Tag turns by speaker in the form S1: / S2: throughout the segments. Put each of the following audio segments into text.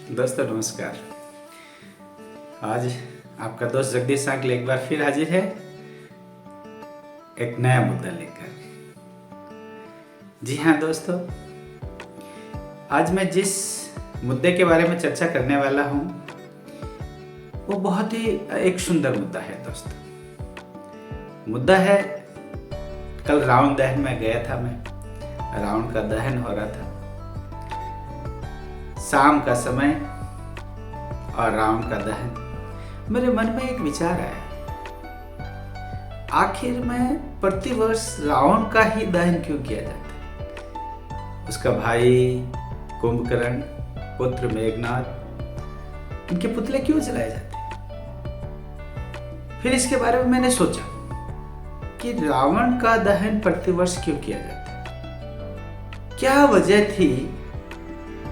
S1: दोस्तों नमस्कार। आज आपका दोस्त जगदीश सांकल एक बार फिर हाजिर है एक नया मुद्दा लेकर। जी हाँ दोस्तों, आज मैं जिस मुद्दे के बारे में चर्चा करने वाला हूँ वो बहुत ही एक सुंदर मुद्दा है दोस्तों। मुद्दा है, कल रावण दहन में गया था मैं, रावण का दहन हो रहा था, शाम का समय और रावण का दहन। मेरे मन में एक विचार आया, आखिर में प्रतिवर्ष रावण का ही दहन क्यों किया जाता है? उसका भाई कुंभकर्ण, पुत्र मेघनाद, इनके पुतले क्यों जलाए जाते हैं? फिर इसके बारे में मैंने सोचा कि रावण का दहन प्रतिवर्ष क्यों किया जाता है। क्या वजह थी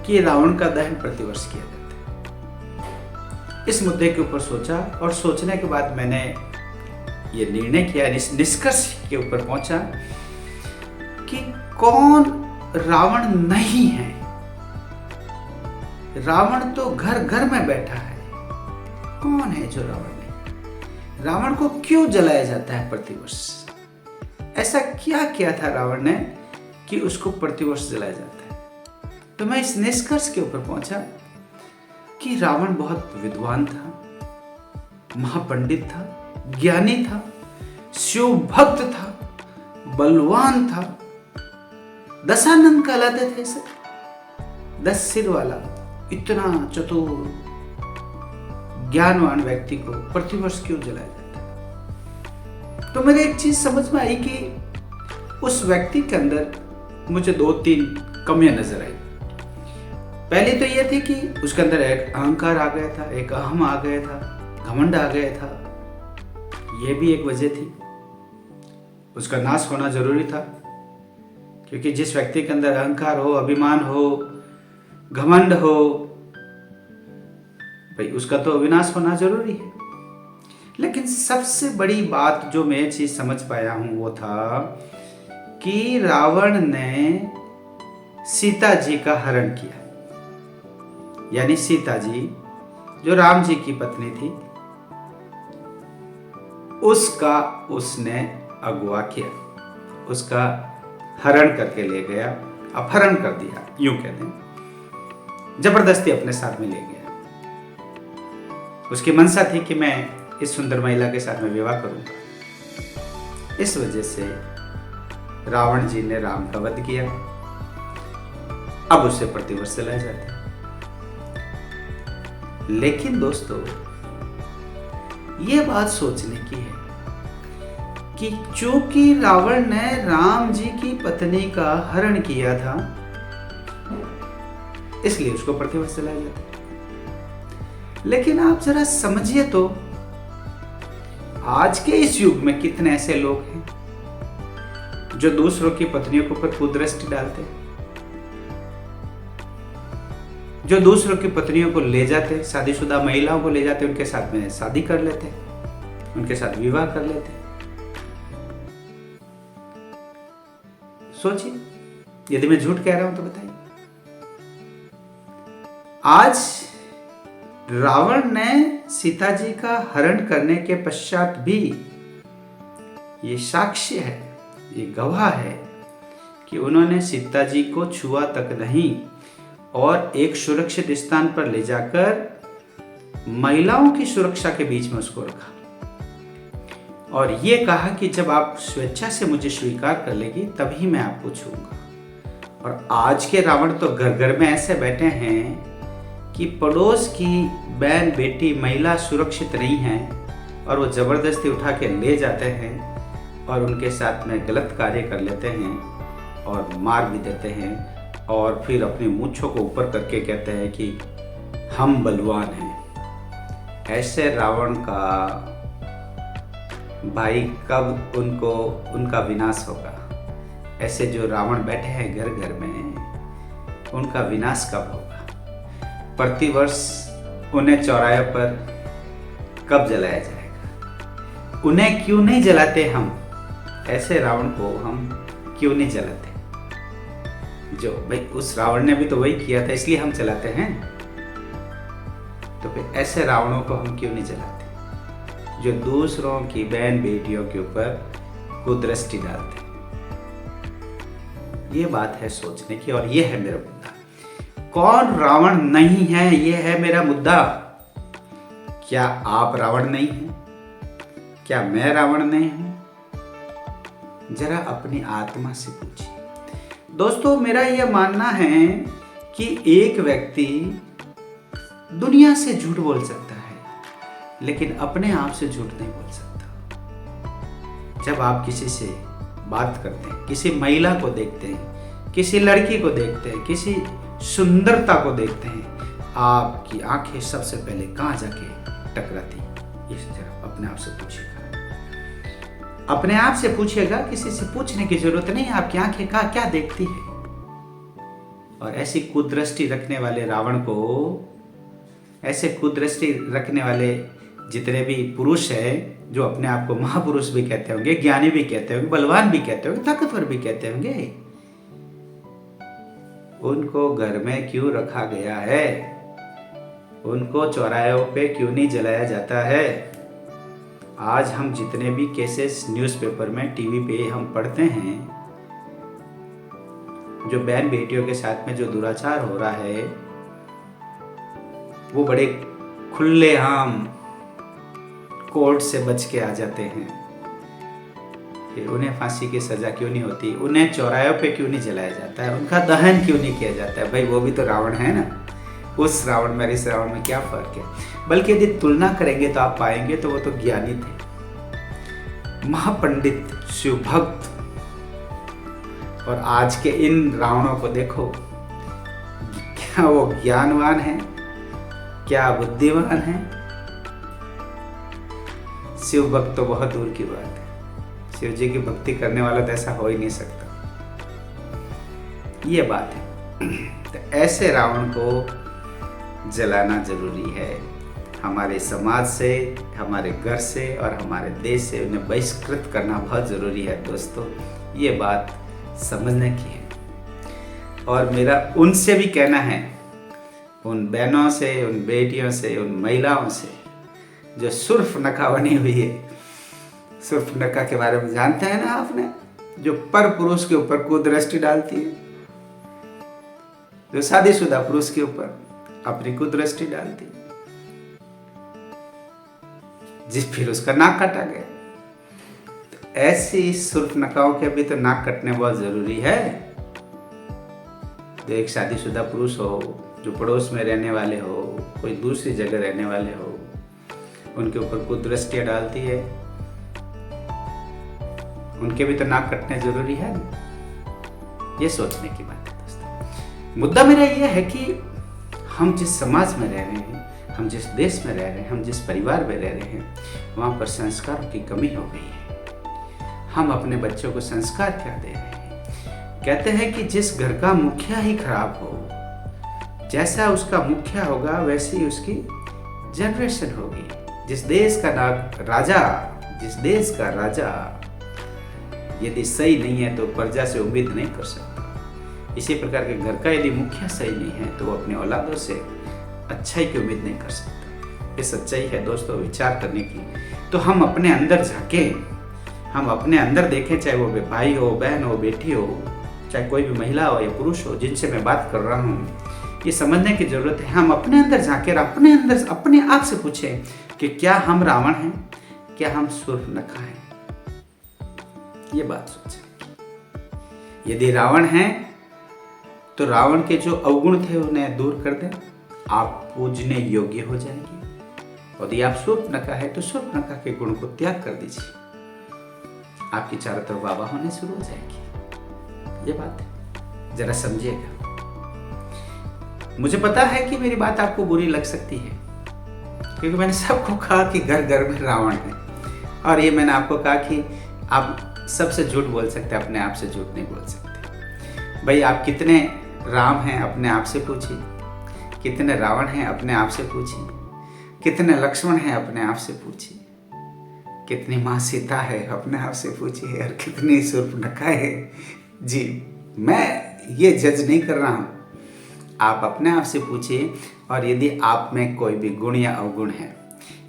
S1: कि रावण का दहन प्रतिवर्ष किया जाता है? इस मुद्दे के ऊपर सोचा और सोचने के बाद मैंने ये निर्णय किया, इस निष्कर्ष के ऊपर पहुंचा कि कौन रावण नहीं है। रावण तो घर घर में बैठा है। कौन है जो रावण नहीं? रावण को क्यों जलाया जाता है प्रतिवर्ष? ऐसा क्या किया था रावण ने कि उसको प्रतिवर्ष जलाया जाता है? तो मैं इस निष्कर्ष के ऊपर पहुंचा कि रावण बहुत विद्वान था, महापंडित था, ज्ञानी था, शिव भक्त था, बलवान था, दशानंद कहलाते थे सर, 10 सिर वाला, इतना चतुर ज्ञानवान व्यक्ति को प्रतिवर्ष क्यों जलाया जाता? तो मेरे एक चीज समझ में आई कि उस व्यक्ति के अंदर मुझे 2-3 कमियां नजर आई। पहली तो यह थी कि उसके अंदर एक अहंकार आ गया था, एक अहम आ गया था, घमंड आ गया था। यह भी एक वजह थी। उसका नाश होना जरूरी था, क्योंकि जिस व्यक्ति के अंदर अहंकार हो, अभिमान हो, घमंड हो, भाई उसका तो विनाश होना जरूरी है। लेकिन सबसे बड़ी बात जो मैं चीज समझ पाया हूं वो था कि रावण ने सीता जी का हरण किया। यानी सीता जी जो राम जी की पत्नी थी, उसका उसने अगवा किया, उसका हरण करके ले गया, अपहरण कर दिया, यूं कहते हैं, जबरदस्ती अपने साथ में ले गया। उसकी मंशा थी कि मैं इस सुंदर महिला के साथ में विवाह करूंगा। इस वजह से रावण जी ने राम का वध किया। अब उसे प्रतिवर्ष जलाया जाता है। लेकिन दोस्तों, यह बात सोचने की है कि चूंकि रावण ने राम जी की पत्नी का हरण किया था, इसलिए उसको प्रतिवर्ष जलाया जाता है। लेकिन आप जरा समझिए तो, आज के इस युग में कितने ऐसे लोग हैं जो दूसरों की पत्नियों के ऊपर कुदृष्टि डालते हैं, जो दूसरों की पत्नियों को ले जाते, शादीशुदा महिलाओं को ले जाते, उनके साथ में शादी कर लेते, उनके साथ विवाह कर लेते। सोचिए, यदि मैं झूठ कह रहा हूं तो बताइए। आज रावण ने सीता जी का हरण करने के पश्चात भी ये साक्ष्य है, ये गवाह है कि उन्होंने सीता जी को छुआ तक नहीं और एक सुरक्षित स्थान पर ले जाकर महिलाओं की सुरक्षा के बीच में उसको रखा और ये कहा कि जब आप स्वेच्छा से मुझे स्वीकार कर लेगी तभी मैं आपको छूऊंगा। और आज के रावण तो घर घर में ऐसे बैठे हैं कि पड़ोस की बहन, बेटी, महिला सुरक्षित नहीं है और वो जबरदस्ती उठा के ले जाते हैं और उनके साथ में गलत कार्य कर लेते हैं और मार भी देते हैं और फिर अपनी मूंछों को ऊपर करके कहते हैं कि हम बलवान हैं। ऐसे रावण का भाई कब उनका विनाश होगा? ऐसे जो रावण बैठे हैं घर घर में, उनका विनाश कब होगा? प्रतिवर्ष उन्हें चौराहे पर कब जलाया जाएगा? उन्हें क्यों नहीं जलाते हम? ऐसे रावण को हम क्यों नहीं जलाते? जो भाई उस रावण ने भी तो वही किया था, इसलिए हम चलाते हैं। तो फिर ऐसे रावणों को हम क्यों नहीं जलाते जो दूसरों की बहन बेटियों के ऊपर कुदृष्टि डालते? ये बात है सोचने की, और ये है मेरा मुद्दा। कौन रावण नहीं है, ये है मेरा मुद्दा। क्या आप रावण नहीं हैं? क्या मैं रावण नहीं हूं? जरा अपनी आत्मा से पूछिए। दोस्तों, मेरा यह मानना है कि एक व्यक्ति दुनिया से झूठ बोल सकता है, लेकिन अपने आप से झूठ नहीं बोल सकता। जब आप किसी से बात करते हैं, किसी महिला को देखते हैं, किसी लड़की को देखते हैं, किसी सुंदरता को देखते हैं, आपकी आंखें सबसे पहले कहां जाके टकराती? इस तरफ अपने आप से पूछिएगा। अपने आप से पूछिएगा, किसी से पूछने की जरूरत नहीं है। आपकी आंखें क्या देखती है? और ऐसी कुदृष्टि रखने वाले रावण को, ऐसे कुदृष्टि रखने वाले जितने भी पुरुष हैं, जो अपने आप को महापुरुष भी कहते होंगे, ज्ञानी भी कहते होंगे, बलवान भी कहते होंगे, ताकतवर भी कहते होंगे, उनको घर में क्यों रखा गया है? उनको चौराहों पे क्यों नहीं जलाया जाता है? आज हम जितने भी केसेस न्यूज़पेपर में, टीवी पे हम पढ़ते हैं, जो बहन बेटियों के साथ में जो दुराचार हो रहा है, वो बड़े खुलेआम कोर्ट से बच के आ जाते हैं। फिर उन्हें फांसी की सजा क्यों नहीं होती? उन्हें चौराहों पे क्यों नहीं जलाया जाता है? उनका दहन क्यों नहीं किया जाता है? भाई, वो भी तो रावण है ना। उस रावण में इस रावण में क्या फर्क है? बल्कि यदि तुलना करेंगे तो आप पाएंगे तो वो तो ज्ञानी थे, महापंडित, शिव भक्त। और आज के इन रावणों को देखो, क्या वो ज्ञानवान है? क्या बुद्धिमान है? शिव भक्त तो बहुत दूर की बात है। शिव जी की भक्ति करने वाला तो ऐसा हो ही नहीं सकता। ये बात है। तो ऐसे रावण को जलाना जरूरी है। हमारे समाज से, हमारे घर से और हमारे देश से उन्हें बहिष्कृत करना बहुत ज़रूरी है। दोस्तों, ये बात समझने की है। और मेरा उनसे भी कहना है, उन बहनों से, उन बेटियों से, उन महिलाओं से जो सुर्फ नका बनी हुई है। सुर्फ नका के बारे में जानते हैं ना आपने? जो पर पुरुष के ऊपर कुदृष्टि डालती है, जो शादीशुदा पुरुष के ऊपर अपनी कुदृष्टि डालती, जिस फिर उसका नाक काटा गया। तो ऐसी सुर्फ नकाओं के भी तो नाक कटने बहुत जरूरी है। जो एक शादीशुदा पुरुष हो, जो पड़ोस में रहने वाले हो, कोई दूसरी जगह रहने वाले हो, उनके ऊपर कुदृष्टियां डालती है, उनके भी तो नाक कटने जरूरी है। ये सोचने की बात है दोस्तों। मुद्दा मेरा यह है कि हम जिस समाज में रह रहे हैं, हम जिस देश में रह रहे हैं, हम जिस परिवार में रह रहे हैं, वहाँ पर संस्कारों की कमी हो गई है। हम अपने बच्चों को संस्कार क्या दे रहे हैं? कहते हैं कि जिस घर का मुखिया ही खराब हो, जैसा उसका मुखिया होगा वैसी ही उसकी जनरेशन होगी। जिस देश का राजा यदि सही नहीं है तो प्रजा से उम्मीद नहीं कर सकता। इसी प्रकार के घर का यदि मुखिया सही नहीं है तो वो अपने औलादों से अच्छाई की उम्मीद नहीं कर सकता। ये सच्चाई है दोस्तों, विचार करने की। तो हम अपने अंदर झांकें, हम अपने अंदर देखें, चाहे वो भाई हो, बहन हो, बेटी हो, चाहे कोई भी महिला हो या पुरुष हो जिनसे मैं बात कर रहा हूँ, ये समझने की जरूरत है। हम अपने अंदर झांके, अपने अंदर अपने आप से पूछें कि क्या हम रावण हैं, क्या हम शूर्पणखा हैं? ये बात सोचें। यदि रावण हैं तो रावण के जो अवगुण थे उन्हें दूर कर दें, आप पूजने योग्य हो जाएंगे। यदि आप शूर्पणखा है तो शूर्पणखा के गुण को त्याग कर दीजिए, आपकी चारों तरफ वाह होने शुरू हो जाएगी। ये बात है, जरा समझिएगा। मुझे पता है कि मेरी बात आपको बुरी लग सकती है, क्योंकि मैंने सबको कहा कि घर घर में रावण है, और ये मैंने आपको कहा कि आप सबसे झूठ बोल सकते हैं, अपने आप से झूठ नहीं बोल सकते। भाई, आप कितने राम हैं अपने आप से पूछिए, कितने रावण हैं अपने आप से पूछिए, कितने लक्ष्मण हैं अपने आप से पूछिए, कितनी माँ सीता है अपने आप से पूछिए, और कितनी शूर्पणखा है। जी, मैं ये जज नहीं कर रहा हूँ, आप अपने आप से पूछिए और यदि आप में कोई भी गुण या अवगुण है,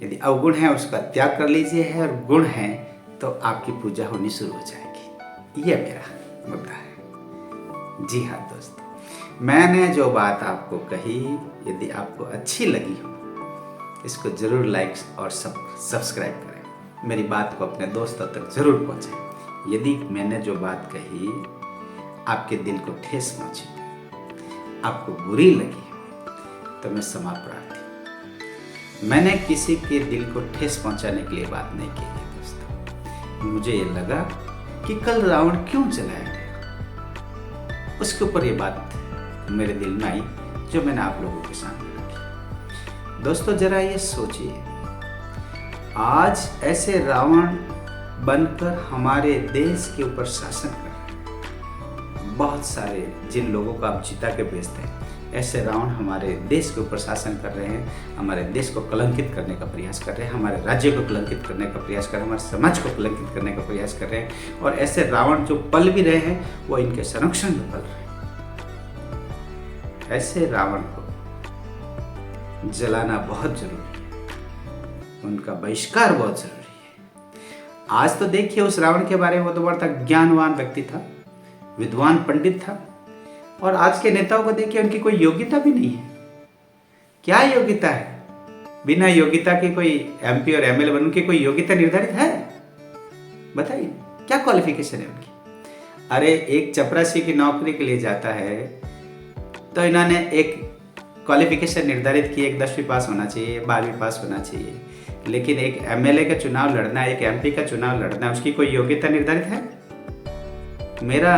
S1: यदि अवगुण है उसका त्याग कर लीजिए है, और गुण है तो आपकी पूजा होनी शुरू हो जाएगी। ये मेरा मुद्दा है। जी हाँ दोस्तों, मैंने जो बात आपको कही यदि आपको अच्छी लगी हो, इसको ज़रूर लाइक और सब्सक्राइब करें। मेरी बात को अपने दोस्तों तक ज़रूर पहुँचाएं। यदि मैंने जो बात कही आपके दिल को ठेस पहुँची, आपको बुरी लगी, तो मैं क्षमा प्रार्थी। मैंने किसी के दिल को ठेस पहुँचाने के लिए बात नहीं की है दोस्तों। मुझे ये लगा कि कल रावण क्यों जलाया गया, उसके ऊपर ये बात मेरे दिल में आई, जो मैंने आप लोगों के सामने रखी। दोस्तों जरा ये सोचिए, आज ऐसे रावण बनकर हमारे देश के ऊपर शासन कर रहे हैं। बहुत सारे जिन लोगों को आप चिता के बेचते हैं, ऐसे रावण हमारे देश के ऊपर शासन कर रहे हैं, हमारे देश को कलंकित करने का प्रयास कर रहे हैं, हमारे राज्य को कलंकित करने का प्रयास कर रहे हैं, हमारे समाज को कलंकित करने का प्रयास कर रहे हैं। और ऐसे रावण जो पल भी रहे हैं वो इनके संरक्षण में पल रहे हैं। ऐसे रावण को जलाना बहुत जरूरी है, उनका बहिष्कार बहुत जरूरी है। आज तो देखिए उस रावण के बारे में, वो तो बड़ा ज्ञानवान व्यक्ति था, विद्वान पंडित था, और आज के नेताओं को देखिए उनकी कोई योग्यता भी नहीं है। क्या योग्यता है? बिना योग्यता के कोई एमपी और एमएलए बनने की कोई योग्यता निर्धारित है? बताइए क्या क्वालिफिकेशन है उनकी? अरे एक चपरासी की नौकरी के लिए जाता है तो इन्होंने एक क्वालिफिकेशन निर्धारित की, एक 10वीं पास होना चाहिए, 12वीं पास होना चाहिए। लेकिन एक एमएलए का चुनाव लड़ना, एक एमपी का चुनाव लड़ना, उसकी कोई योग्यता निर्धारित है? मेरा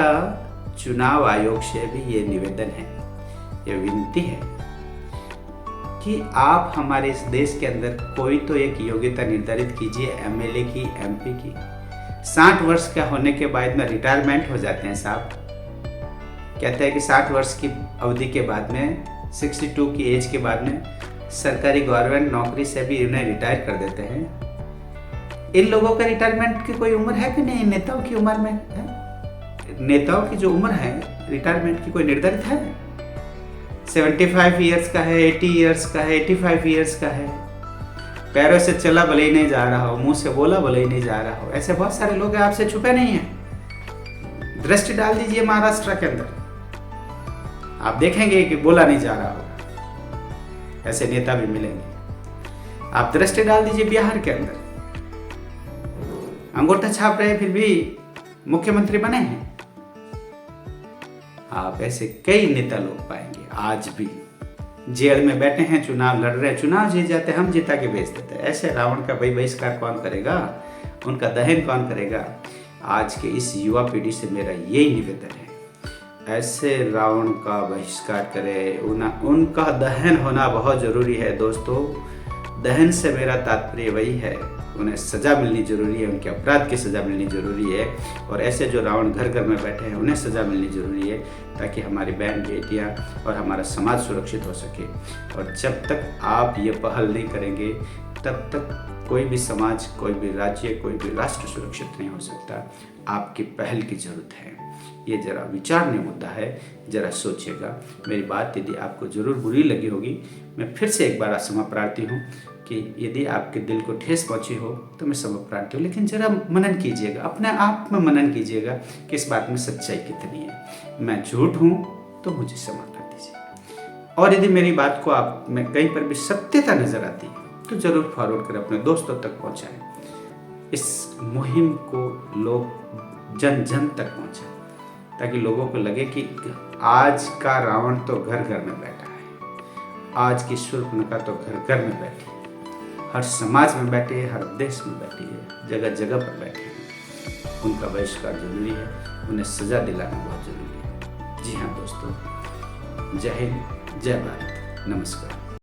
S1: चुनाव आयोग से भी ये निवेदन है, ये विनती है कि आप हमारे इस देश के अंदर कोई तो एक योग्यता निर्धारित कीजिए, एमएलए की, एमपी की। 60 वर्ष का होने के बाद में रिटायरमेंट हो जाते हैं साहब। कहते हैं कि 60 वर्ष की अवधि के बाद में, 62 की एज के बाद में सरकारी गवर्नमेंट नौकरी से भी इन्हें रिटायर कर देते हैं। इन लोगों का रिटायरमेंट की कोई उम्र है कि नहीं? नेताओं की उम्र में है? नेताओं की जो उम्र है रिटायरमेंट की कोई निर्धारित है? 75 ईयर्स का है, 80 ईयर्स का है, 85 ईयर्स का है। पैरों से चला भले ही नहीं जा रहा हो, मुंह से बोला भले ही नहीं जा रहा हो, ऐसे बहुत सारे लोग हैं, आपसे छुपे नहीं हैं। दृष्टि डाल दीजिए महाराष्ट्र के अंदर, आप देखेंगे कि बोला नहीं जा रहा होगा, ऐसे नेता भी मिलेंगे। आप दृष्टि डाल दीजिए बिहार के अंदर, अंगूठा छाप रहे फिर भी मुख्यमंत्री बने हैं। आप ऐसे कई नेता लोग पाएंगे आज भी जेल में बैठे हैं, चुनाव लड़ रहे हैं, चुनाव जीत जाते हैं, हम जीता के बेच देते हैं। ऐसे रावण का बहिष्कार कौन करेगा? उनका दहन कौन करेगा? आज के इस युवा पीढ़ी से मेरा यही निवेदन है, ऐसे रावण का बहिष्कार करें, उनका दहन होना बहुत जरूरी है दोस्तों। दहन से मेरा तात्पर्य वही है, उन्हें सज़ा मिलनी जरूरी है, उनके अपराध की सज़ा मिलनी जरूरी है। और ऐसे जो रावण घर घर में बैठे हैं उन्हें सज़ा मिलनी जरूरी है, ताकि हमारी बहन बेटियां और हमारा समाज सुरक्षित हो सके। और जब तक आप ये पहल नहीं करेंगे तब तक कोई भी समाज, कोई भी राज्य, कोई भी राष्ट्र सुरक्षित नहीं हो सकता। आपकी पहल की ज़रूरत है। ये ज़रा विचारणीय मुद्दा है, ज़रा सोचिएगा। मेरी बात यदि आपको ज़रूर बुरी लगी होगी, मैं फिर से एक बार क्षमा प्रार्थी हूँ कि यदि आपके दिल को ठेस पहुँची हो तो मैं क्षमा प्रार्थी हूँ। लेकिन ज़रा मनन कीजिएगा, अपने आप में मनन कीजिएगा कि इस बात में सच्चाई कितनी है। मैं झूठ हूँ तो मुझे क्षमा कर दीजिए। और यदि मेरी बात को आप में कहीं पर भी सत्यता नज़र आती है तो ज़रूर फॉरवर्ड करें, अपने दोस्तों तक पहुँचाएँ। इस मुहिम को लोग जन जन तक पहुँचाएँ, ताकि लोगों को लगे कि आज का रावण तो घर घर में बैठा है, आज की शूर्पणखा तो घर घर में बैठी है, हर समाज में बैठी है, हर देश में बैठी है, जगह जगह पर बैठी है। उनका बहिष्कार जरूरी है, उन्हें सजा दिलाना बहुत जरूरी है। जी हाँ दोस्तों, जय हिंद, जय भारत, नमस्कार।